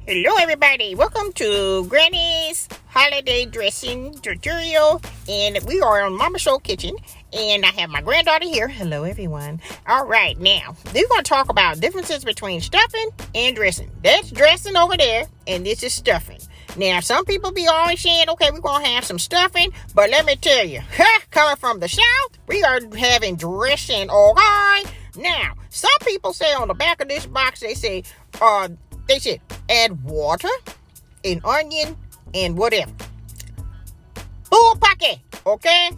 Hello everybody, welcome to Granny's Holiday Dressing Tutorial, and we are on Mama Soul Kitchen, and I have my granddaughter here. Hello everyone. Alright, now, we're going to talk about differences between stuffing and dressing. That's dressing over there, and this is stuffing. Now, some people be always saying, okay, we're going to have some stuffing, but let me tell you, coming from the South, we are having dressing, alright? Now, some people say on the back of this box, they say add water, an onion, and whatever. Bull pocket, okay?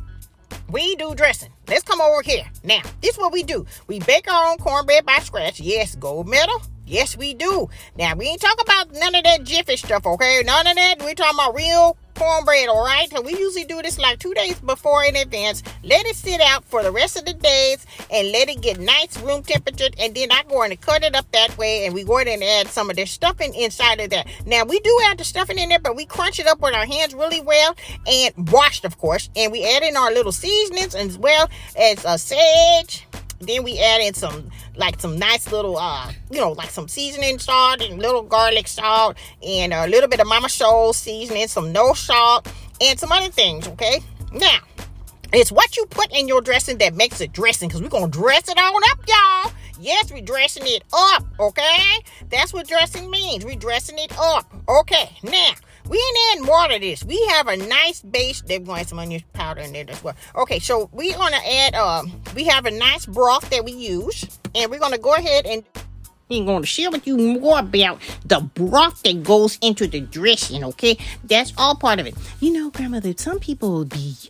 We do dressing. Let's come over here. Now, this is what we do. We bake our own cornbread by scratch. Yes, gold medal. Yes, we do. Now, we ain't talking about none of that jiffy stuff, okay? None of that. We're talking about real cornbread, all right? So we usually do this like 2 days before in advance. Let it sit out for the rest of the days and let it get nice room temperature. And then I go in and cut it up that way, and we go in and add some of the stuffing inside of that. Now, we do add the stuffing in there, but we crunch it up with our hands really well and washed, of course. And we add in our little seasonings as well as sage. Then we add in some nice little, like some seasoning salt and little garlic salt and a little bit of Mama Soul seasoning, some no salt, and some other things, okay? Now, it's what you put in your dressing that makes it dressing, because we're going to dress it on up, y'all. Yes, we're dressing it up, okay? That's what dressing means. We're dressing it up. Okay, now, we ain't adding water to this. We have a nice base. They're going to have some onion powder in there as well. Okay, so we're going to add, we have a nice broth that we use. And we're going to go ahead and I'm going to share with you more about the broth that goes into the dressing, okay? That's all part of it. You know, Grandmother, some people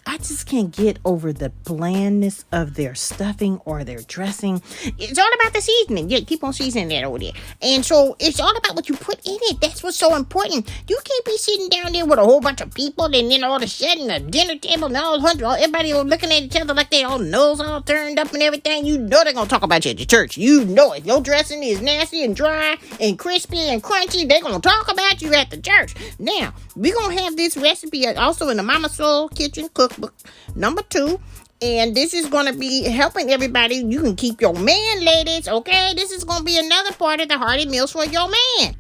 I just can't get over the blandness of their stuffing or their dressing. It's all about the seasoning. Yeah, keep on seasoning that over there. And so it's all about what you put in it. That's what's so important. You can't be sitting down there with a whole bunch of people and then all of a sudden the dinner table and everybody looking at each other like they all nose all turned up and everything. You know they're going to talk about you at your church. You know it. Your dressing is nasty and dry and crispy and crunchy. They're going to talk about you at the church. Now, we're going to have this recipe also in the Mama Soul Kitchen Cookbook number 2. And this is going to be helping everybody. You can keep your man, ladies, okay? This is going to be another part of the hearty meals for your man.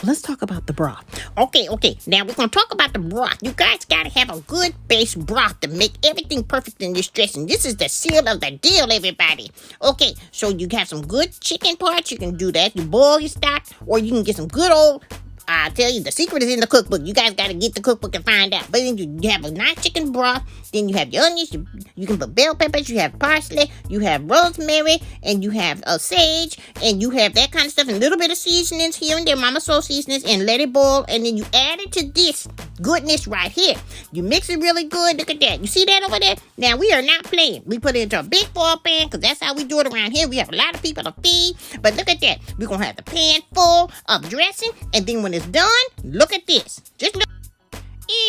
Let's talk about the broth. Okay. Now we're going to talk about the broth. You guys got to have a good base broth to make everything perfect in this dressing. This is the seal of the deal, everybody. Okay, so you have some good chicken parts. You can do that. You boil your stock, or you can get some good old... I tell you, the secret is in the cookbook. You guys got to get the cookbook and find out. But then you have a nice chicken broth. Then you have your onions. You can put bell peppers. You have parsley. You have rosemary. And you have sage. And you have that kind of stuff. And a little bit of seasonings here and there. Mama Soul seasonings. And let it boil. And then you add it to this goodness right here. You mix it really good. Look at that. You see that over there? Now, we are not playing. We put it into a big foil pan, because that's how we do it around here. We have a lot of people to feed. But look at that. We're going to have the pan full of dressing. And then when it's done, look at this. Just look.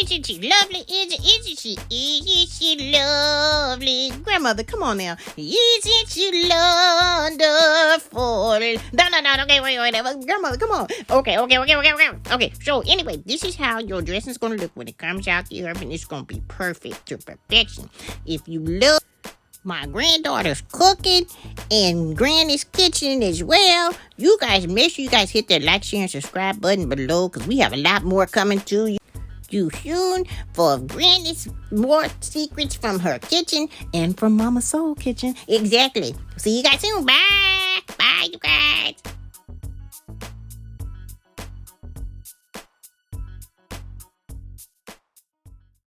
Isn't she lovely? Isn't she lovely? Grandmother, come on now. Isn't she wonderful? No. Okay, wait. Grandmother, come on. Okay. So anyway, this is how your dressing is going to look when it comes out the oven. It's going to be perfect to perfection. If you love my granddaughter's cooking and Granny's kitchen as well, you guys, make sure you guys hit that like, share, and subscribe button below, because we have a lot more coming to you soon for Granny's more secrets from her kitchen and from Mama Soul Kitchen. Exactly. See you guys soon. Bye, you guys.